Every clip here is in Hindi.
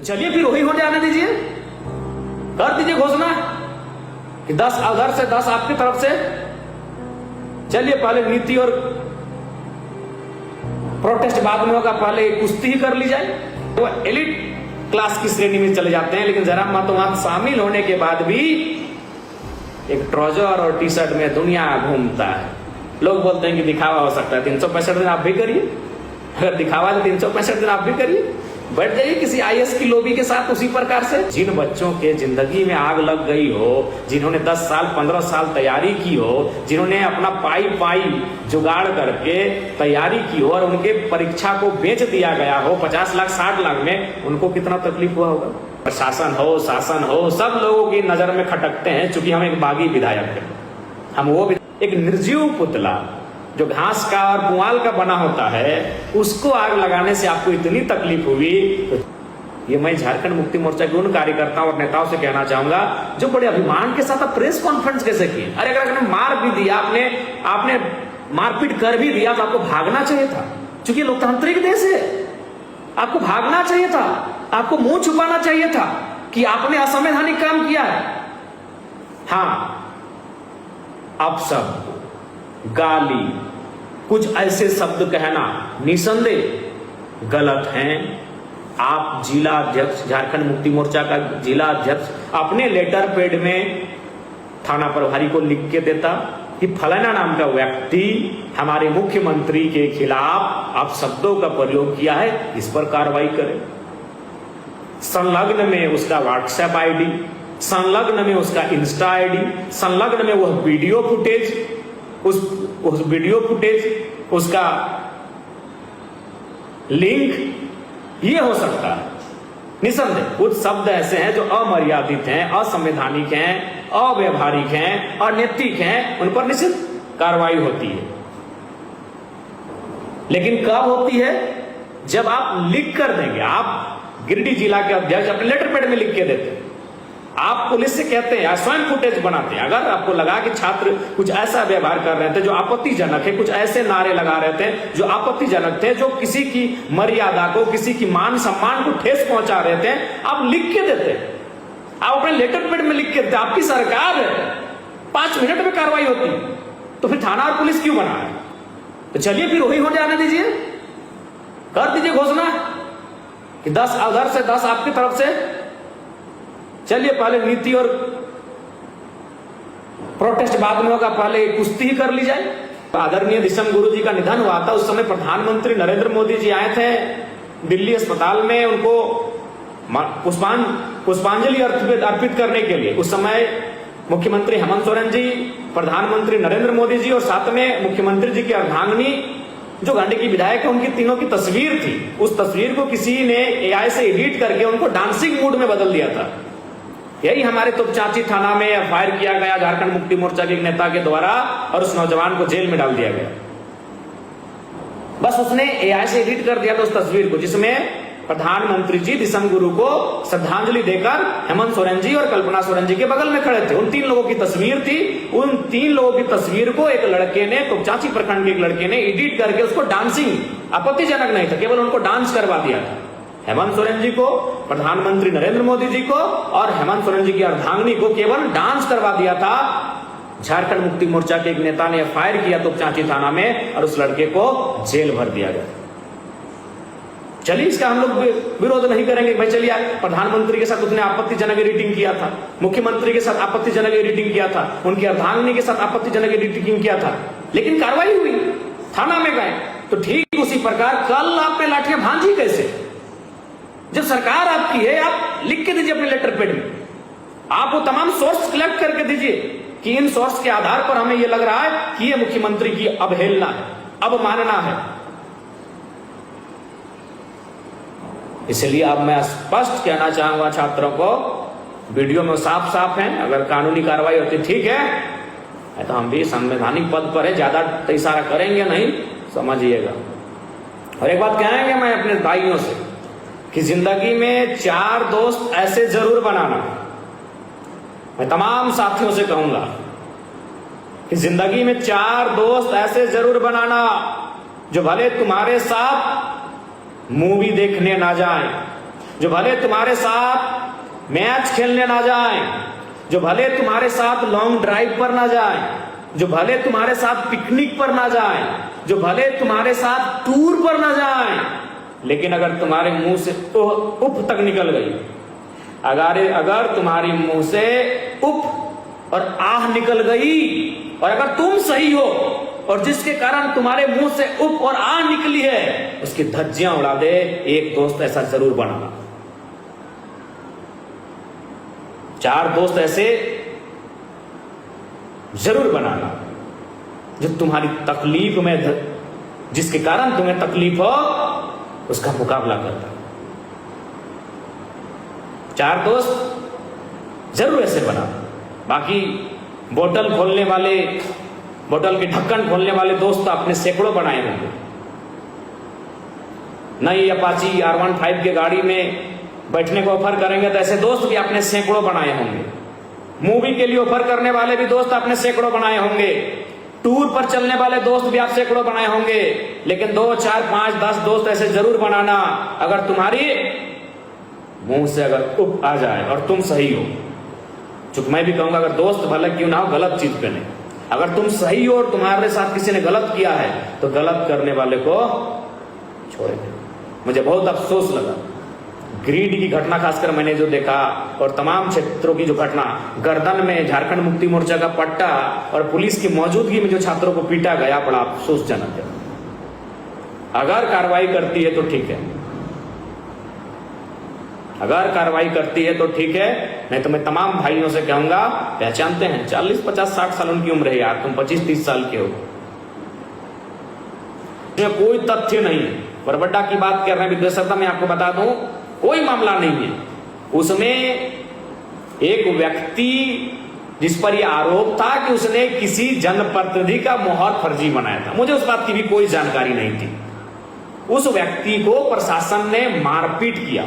तो चलिए फिर वही हो जाने दीजिए, कर दीजिए घोषणा कि 10 उधर से 10 आपकी तरफ से। चलिए पहले नीति और प्रोटेस्ट बाद में होगा, पहले कुश्ती ही कर ली जाए। वो एलिट क्लास की श्रेणी में चले जाते हैं, लेकिन जरा मतवाद शामिल होने के बाद भी एक ट्राउजर और टी शर्ट में दुनिया घूमता है। लोग बोलते हैं कि दिखावा हो सकता है, 365 दिन आप भी करिए। अगर दिखावा है तो 365 दिन आप भी करिए, बैठ जाइए किसी आईएएस की लोबी के साथ उसी प्रकार से। जिन बच्चों के जिंदगी में आग लग गई हो, जिन्होंने 10 साल 15 साल तैयारी की हो, जिन्होंने अपना पाई जुगाड़ करके तैयारी की हो और उनके परीक्षा को बेच दिया गया हो 50 लाख 60 लाख में, उनको कितना तकलीफ हुआ होगा। प्रशासन हो, शासन हो, सब लोगों की नजर में खटकते हैं। चूंकि हम एक बागी विधायक हैं, हम वो एक निर्जीव पुतला जो घास का और पुआल का बना होता है, उसको आग लगाने से आपको इतनी तकलीफ हुई। तो ये मैं झारखंड मुक्ति मोर्चा के उन कार्यकर्ताओं और नेताओं से कहना चाहूंगा जो बड़े अभिमान के साथ प्रेस कॉन्फ्रेंस कैसे किए। अरे अगर आपने मार भी दिया, आपने मारपीट कर भी दिया, तो आपको भागना चाहिए था। क्योंकि लोकतांत्रिक देश है, आपको भागना चाहिए था, आपको मुंह छुपाना चाहिए था कि आपने असंवैधानिक काम किया है। हाँ, आप सब गाली, कुछ ऐसे शब्द कहना निसंदेह गलत हैं। आप जिला अध्यक्ष, झारखंड मुक्ति मोर्चा का जिला अध्यक्ष, अपने लेटर पैड में थाना प्रभारी को लिख के देता कि फलाना नाम का व्यक्ति हमारे मुख्यमंत्री के खिलाफ आप शब्दों का प्रयोग किया है, इस पर कार्रवाई करें। संलग्न में उसका व्हाट्सएप आईडी, संलग्न में उसका इंस्टा आईडी, संलग्न में वह वीडियो फुटेज, उस वीडियो फुटेज, उसका लिंक, ये हो सकता है। निसंदेह कुछ शब्द ऐसे हैं जो अमर्यादित हैं, असंवैधानिक हैं, अव्यवहारिक हैं, अनैतिक हैं, उन पर निश्चित कार्रवाई होती है। लेकिन कब होती है? जब आप लिख कर देंगे। आप गिरिडीह जिला के अध्यक्ष अपने लेटर पैड में लिख के देते हैं, आप पुलिस से कहते हैं या स्वयं फुटेज बनाते हैं। अगर आपको लगा कि छात्र कुछ ऐसा व्यवहार कर रहे थे जो आपत्तिजनक है, कुछ ऐसे नारे लगा रहे थे जो आपत्तिजनक थे, जो किसी की मर्यादा को, किसी की मान सम्मान को ठेस पहुंचा रहे थे, आप लिख के देते, आप अपने लेटर पैड में लिख के देते। आपकी सरकार है, 5 मिनट में कार्रवाई होती, तो फिर थाना और पुलिस क्यों बना है? तो चलिए फिर वही हो जाने दीजिए, कर दीजिए घोषणा कि 10 उधर से 10 आपकी तरफ से। चलिए पहले नीति और प्रोटेस्ट बाद में होगा, पहले कुश्ती ही कर ली जाए। आदरणीय दिसम गुरु जी का निधन हुआ था, उस समय प्रधानमंत्री नरेंद्र मोदी जी आए थे दिल्ली अस्पताल में उनको पुष्पांजलि अर्पित करने के लिए। उस समय मुख्यमंत्री हेमंत सोरेन जी, प्रधानमंत्री नरेंद्र मोदी जी और साथ में मुख्यमंत्री जी की अर्धांगिनी जो गांधी की विधायक है, उनकी तीनों की तस्वीर थी। उस तस्वीर को किसी ने एआई से एडिट करके उनको डांसिंग मूड में बदल दिया था। यही हमारे तुपचांची थाना में एफआईआर किया गया झारखंड मुक्ति मोर्चा के एक नेता के द्वारा, और उस नौजवान को जेल में डाल दिया गया। बस उसने एआई से एडिट कर दिया था उस तस्वीर को, जिसमें प्रधानमंत्री जी दिसम गुरु को श्रद्धांजलि देकर हेमंत सोरेन जी और कल्पना सोरेन जी के बगल में खड़े थे। उन 3 लोगों की तस्वीर थी। उन 3 लोगों की तस्वीर को एक लड़के ने, तुपचांची प्रखंड के एक लड़के ने एडिट करके उसको डांसिंग, आपत्तिजनक नहीं था, केवल उनको डांस करवा दिया था। हेमंत सोरेन जी को, प्रधानमंत्री नरेंद्र मोदी जी को और हेमंत सोरेन जी की अर्धांगिनी को केवल डांस करवा दिया था। झारखंड मुक्ति मोर्चा के एक नेता ने एफआईआर किया तुपचांची थाना में और उस लड़के को जेल भर दिया गया। चलिए इसका हम लोग विरोध नहीं करेंगे भाई। चलिए, प्रधानमंत्री के साथ उसने आपत्तिजनक एडिटिंग किया था, मुख्यमंत्री के साथ आपत्तिजनक एडिटिंग किया था, उनकी अर्धांगिनी के साथ आपत्तिजनक एडिटिंग किया था, लेकिन कार्रवाई हुई, थाना में गए। तो ठीक उसी प्रकार कल आप पे लाठियां भांजी कैसे? जब सरकार आपकी है, आप लिख के दीजिए अपने लेटर पैड में, आप वो तमाम सोर्स कलेक्ट करके दीजिए कि इन सोर्स के आधार पर हमें ये लग रहा है कि ये मुख्यमंत्री की अवहेलना है, अवमानना है। इसलिए अब मैं स्पष्ट कहना चाहूंगा छात्रों को, वीडियो में साफ साफ है, अगर कानूनी कार्रवाई होती ठीक है, तो हम भी संवैधानिक पद पर है, ज्यादा इशारा करेंगे नहीं, समझिएगा। और एक बात कहेंगे मैं अपने भाइयों से कि जिंदगी में 4 दोस्त ऐसे जरूर बनाना। मैं तमाम साथियों से कहूंगा कि जिंदगी में 4 दोस्त ऐसे जरूर बनाना जो भले तुम्हारे साथ मूवी देखने ना जाए, जो भले तुम्हारे साथ मैच खेलने ना जाएं, जो भले तुम्हारे साथ लॉन्ग ड्राइव पर ना जाएं, जो भले तुम्हारे साथ पिकनिक पर ना जाएं, जो भले तुम्हारे साथ टूर पर ना जाएं, लेकिन अगर तुम्हारे मुंह से उफ तक निकल गई, अगर तुम्हारी मुंह से उफ और आह निकल गई, और अगर तुम सही हो और जिसके कारण तुम्हारे मुंह से उफ और आह निकली है, उसकी धज्जियां उड़ा दे, एक दोस्त ऐसा जरूर बनाना। 4 दोस्त ऐसे जरूर बनाना जो तुम्हारी तकलीफ में, जिसके कारण तुम्हें तकलीफ हो, उसका मुकाबला करता। 4 दोस्त जरूर ऐसे बना। बाकी बोतल खोलने वाले, बोतल के ढक्कन खोलने वाले दोस्त तो आपने सैकड़ों बनाए होंगे। नई अपाची R15 के गाड़ी में बैठने को ऑफर करेंगे तो ऐसे दोस्त भी आपने सैकड़ों बनाए होंगे। मूवी के लिए ऑफर करने वाले भी दोस्त आपने सैकड़ों बनाए होंगे। टूर पर चलने वाले दोस्त भी आप सैकड़ों बनाए होंगे। लेकिन 2, 4, 5, 10 दोस्त ऐसे जरूर बनाना, अगर तुम्हारी मुंह से अगर उप आ जाए और तुम सही हो। चूंकि मैं भी कहूंगा, अगर दोस्त भले क्यों ना हो, गलत चीज पे नहीं। अगर तुम सही हो और तुम्हारे साथ किसी ने गलत किया है तो गलत करने वाले को छोड़ेंगे। मुझे बहुत अफसोस लगा ग्रीड की घटना, खासकर मैंने जो देखा, और तमाम क्षेत्रों की जो घटना, गर्दन में झारखंड मुक्ति मोर्चा का पट्टा और पुलिस की मौजूदगी में जो छात्रों को पीटा गया, बड़ा अफसोसजनक है। अगर कार्रवाई करती है तो ठीक है, अगर कार्रवाई करती है तो ठीक है, नहीं तो मैं तमाम भाइयों से कहूंगा, पहचानते हैं 40, 50, 60 साल उनकी उम्र है यार, तुम 25, 30 साल के हो, कोई तथ्य नहीं है। बरबड्डा की बात कर रहे हैं विद्वेषता, मैं आपको बता दूं कोई मामला नहीं है। उसमें एक व्यक्ति जिस पर यह आरोप था कि उसने किसी जनप्रतिनिधि का मोहर फर्जी बनाया था, मुझे उस बात की भी कोई जानकारी नहीं थी। उस व्यक्ति को प्रशासन ने मारपीट किया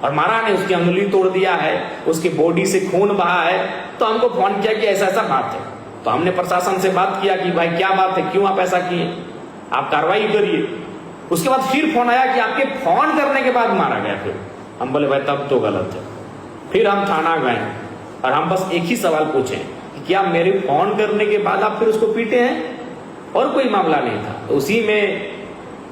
और मारा ने, उसकी अंगुली तोड़ दिया है, उसकी बॉडी से खून बहा है। तो हमको फोन किया कि ऐसा ऐसा बात है। तो हमने प्रशासन से बात किया कि भाई क्या बात है, क्यों आप ऐसा किए, आप कार्रवाई करिए। उसके बाद फिर फोन आया कि आपके फोन करने के बाद मारा गया। फिर हम बोले भाई तब तो गलत है। फिर हम थाना गए और हम बस एक ही सवाल पूछे कि क्या मेरे फोन करने के बाद आप फिर उसको पीटे हैं, और कोई मामला नहीं था। तो उसी में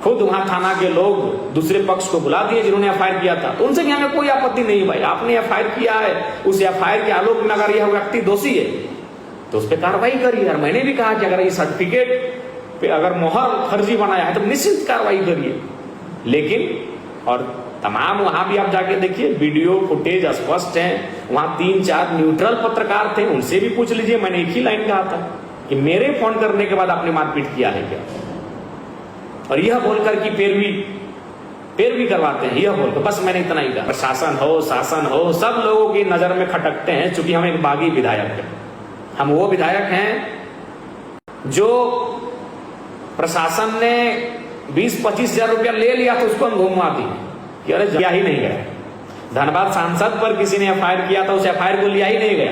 खुद वहां थाना के लोग दूसरे पक्ष को बुला दिए जिन्होंने एफआईआर किया था। तो उनसे भी हमें कोई आपत्ति नहीं, भाई आपने एफआईआर किया है, उस एफआईआर के आलोक में अगर यह व्यक्ति दोषी है तो उस पर कार्रवाई करिए। और मैंने भी कहा कि अगर ये सर्टिफिकेट पे अगर मोहर फर्जी बनाया है तो निश्चित कार्रवाई करिए। लेकिन और तमाम वहां भी आप जाके देखिए, वीडियो फुटेज स्पष्ट है। वहां 3-4 न्यूट्रल पत्रकार थे, उनसे भी पूछ लीजिए। मैंने एक ही लाइन कहा था कि मेरे फोन करने के बाद आपने मारपीट किया है क्या, और यह बोलकर कि पैरवी करवाते हैं, यह बोलकर बस मैंने इतना ही कहा। प्रशासन हो, शासन हो, सब लोगों की नजर में खटकते हैं। चूंकि हम एक बागी विधायक हैं, हम वो विधायक हैं जो प्रशासन ने 20-25 हजार रुपया ले लिया तो उसको हम घुमा दिए कि अरे लिया ही नहीं गया। धनबाद सांसद पर किसी ने एफआईआर किया था, उस एफआईआर को लिया ही नहीं गया।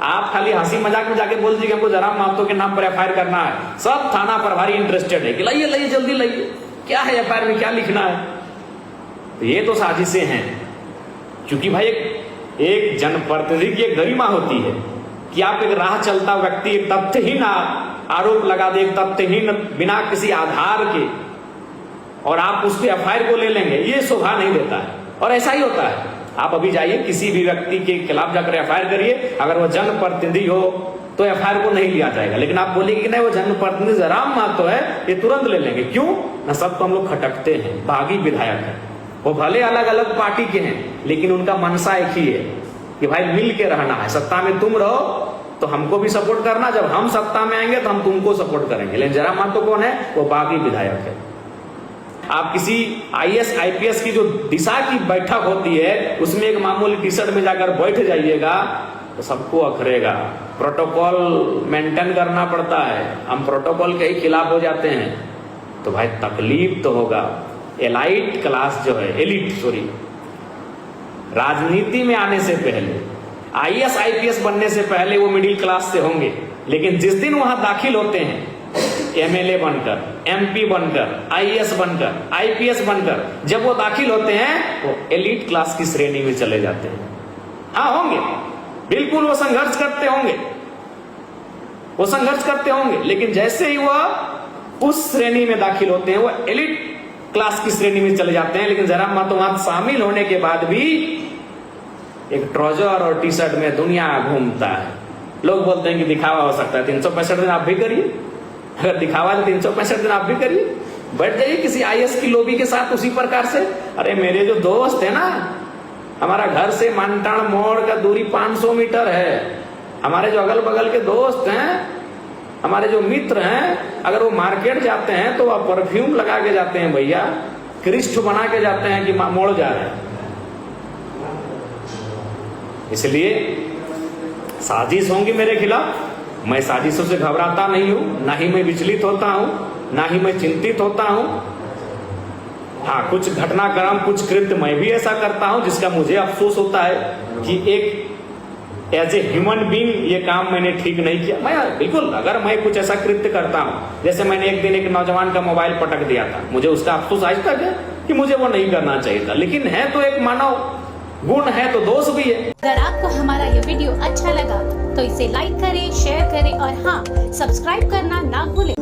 आप खाली हंसी मजाक में जाके बोल दीजिए हमको जयराम महतो के नाम पर एफआईआर करना है। सब थाना प्रभारी इंटरेस्टेड है कि लाइए लाइए जल्दी लाइए, क्या है एफआईआर में, क्या लिखना है। तो ये तो साजिशें हैं। क्योंकि भाई एक जनप्रतिनिधि की एक गरिमा होती है कि आप एक राह चलता व्यक्ति एक तथ्यहीन आरोप लगा दे, एक तथ्यहीन बिना किसी आधार के, और आप उस पर एफआईआर को ले लेंगे, ये शोभा नहीं देता है। और ऐसा ही होता है। आप अभी जाइए किसी भी व्यक्ति के खिलाफ जाकर एफआईआर करिए, अगर वो जनप्रतिनिधि हो तो एफआईआर को नहीं लिया जाएगा। लेकिन आप बोलिए कि नहीं वो जनप्रतिनिधि जयराम महतो है, ये तुरंत ले लेंगे। क्यों ना, सबको हम लोग खटकते हैं, बागी विधायक है। वो भले अलग अलग पार्टी के हैं, लेकिन उनका मनसा एक ही है कि भाई मिल के रहना है। सत्ता में तुम रहो तो हमको भी सपोर्ट करना, जब हम सत्ता में आएंगे तो हम तुमको सपोर्ट करेंगे। लेकिन जयराम महतो कौन है, वो बागी विधायक है। आप किसी IAS IPS की जो दिशा की बैठक होती है, उसमें एक मामूली टी शर्ट में जाकर बैठ जाइएगा तो सबको अखरेगा। प्रोटोकॉल मेंटेन करना पड़ता है, हम प्रोटोकॉल के ही खिलाफ हो जाते हैं तो भाई तकलीफ तो होगा। एलाइट क्लास जो है, राजनीति में आने से पहले, IAS IPS बनने से पहले वो मिडिल क्लास से होंगे। लेकिन जिस दिन वहां दाखिल होते हैं एमएलए बनकर, एमपी बनकर, आईएएस बनकर, आईपीएस बनकर जब वो दाखिल होते हैं वो एलिट क्लास की श्रेणी में चले जाते हैं। हाँ होंगे, बिल्कुल वो संघर्ष करते होंगे, वो संघर्ष करते होंगे, लेकिन जैसे ही वह उस श्रेणी में दाखिल होते हैं वो एलिट क्लास की श्रेणी में चले जाते हैं। लेकिन जरा मतों शामिल होने के बाद भी एक ट्राउजर और टी शर्ट में दुनिया घूमता है। लोग बोलते हैं कि दिखावा हो सकता है, 365 दिन आप भी करिए, अगर दिखावा है 365 दिन आप भी करिए, बैठ जाइए किसी आईएएस की लोबी के साथ उसी प्रकार से। अरे मेरे जो दोस्त है ना, हमारा घर से मानटाण मोड़ का दूरी 500 मीटर है, हमारे जो अगल बगल के दोस्त हैं, हमारे जो मित्र हैं, अगर वो मार्केट जाते हैं तो वह परफ्यूम लगा के जाते हैं भैया, क्रिस्ट बना के जाते हैं कि मोड़ जा रहे हैं। इसलिए साजिश होंगी मेरे खिलाफ, मैं साजिशों से घबराता नहीं हूं, ना ही मैं विचलित होता हूं, ना ही मैं चिंतित होता हूं। हाँ, कुछ घटनाक्रम, कुछ कृत्य मैं भी ऐसा करता हूं जिसका मुझे अफसोस होता है कि एक एज ए ह्यूमन बीइंग ये काम मैंने ठीक नहीं किया। मैं बिल्कुल, अगर मैं कुछ ऐसा कृत्य करता हूं, जैसे मैंने एक दिन एक नौजवान का मोबाइल पटक दिया था, मुझे उसका अफसोस आज तक है कि मुझे वो नहीं करना चाहिए था, लेकिन है तो एक मानव गुण है तो दोष भी है। अगर आपको हमारा ये वीडियो अच्छा लगा तो इसे लाइक करें, शेयर करें और हाँ, सब्सक्राइब करना ना भूलें।